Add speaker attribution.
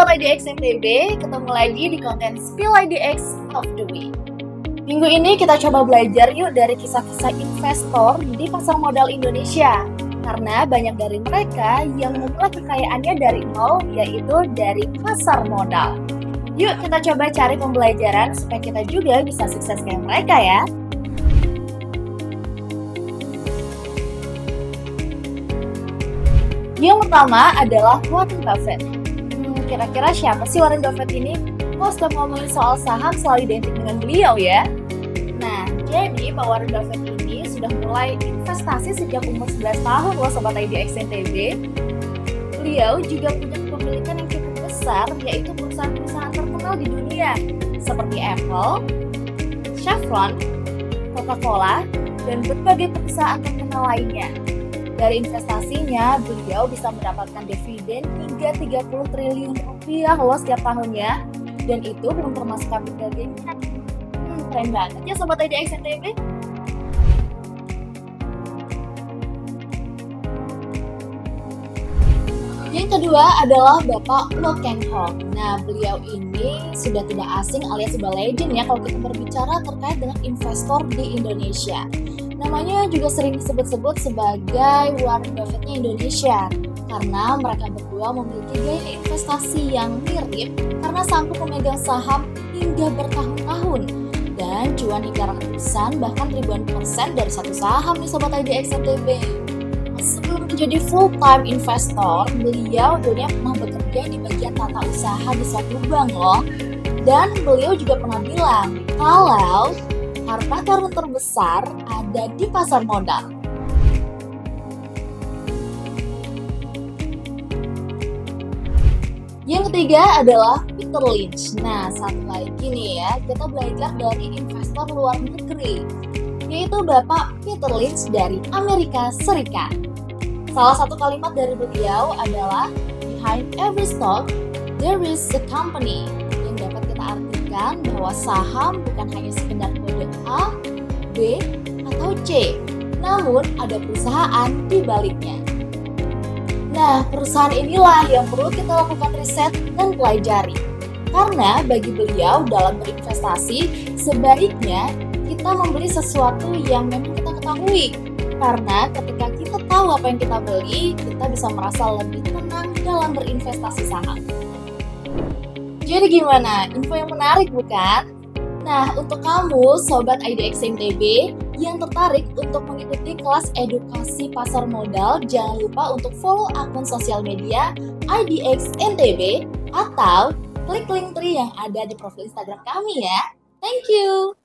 Speaker 1: Sobat IDX NTB, ketemu lagi di konten Spill IDX of the Week. Minggu ini kita coba belajar yuk dari kisah-kisah investor di pasar modal Indonesia. Karena banyak dari mereka yang memulai kekayaannya dari nol, yaitu dari pasar modal. Yuk kita coba cari pembelajaran supaya kita juga bisa sukses kayak mereka ya. Yang pertama adalah Warren Buffett. Kira-kira siapa sih Warren Buffett ini? Kok setiap ngomongin soal saham selalu identik dengan beliau ya? Nah, jadi Pak Warren Buffett ini sudah mulai investasi sejak umur 11 tahun loh Sobat IDX NTB. Beliau juga punya kepemilikan yang cukup besar, yaitu perusahaan-perusahaan terkenal di dunia seperti Apple, Chevron, Coca-Cola, dan berbagai perusahaan terkenal lainnya. Dari investasinya, beliau bisa mendapatkan dividen hingga 30 triliun rupiah loh setiap tahunnya. Dan itu belum termasuk capital gain-nya. Keren banget ya Sobat IDX NTB. Yang kedua adalah Bapak Lo Keng Hock. Nah, beliau ini sudah tidak asing alias sudah legend ya kalau kita berbicara terkait dengan investor di Indonesia. Namanya juga sering disebut-sebut sebagai Warren Buffett-nya Indonesia karena mereka berdua memiliki gaya investasi yang mirip karena sanggup memegang saham hingga bertahun-tahun dan cuan hingga ratusan bahkan ribuan persen dari satu saham nih Sobat IDX NTB. Sebelum menjadi full-time investor, beliau dulunya pernah bekerja di bagian tata usaha di suatu bank loh. Dan beliau juga pernah bilang kalau harta karun terbesar ada di pasar modal. Yang ketiga adalah Peter Lynch. Nah, satu lagi nih ya, kita belajar dari investor luar negeri, yaitu Bapak Peter Lynch dari Amerika Serikat. Salah satu kalimat dari beliau adalah, "Behind every stock, there is a company." Yang dapat kita artikan bahwa saham bukan hanya sekedar kode A, B, atau C, namun ada perusahaan di baliknya. Nah, perusahaan inilah yang perlu kita lakukan riset dan pelajari. Karena bagi beliau dalam berinvestasi, sebaiknya kita membeli sesuatu yang memang kita ketahui. Karena ketika kita tahu apa yang kita beli, kita bisa merasa lebih tenang dalam berinvestasi saham. Jadi gimana? Info yang menarik bukan? Nah, untuk kamu Sobat IDX NTB yang tertarik untuk mengikuti kelas edukasi pasar modal, jangan lupa untuk follow akun sosial media IDX NTB atau klik link tree yang ada di profil Instagram kami ya. Thank you!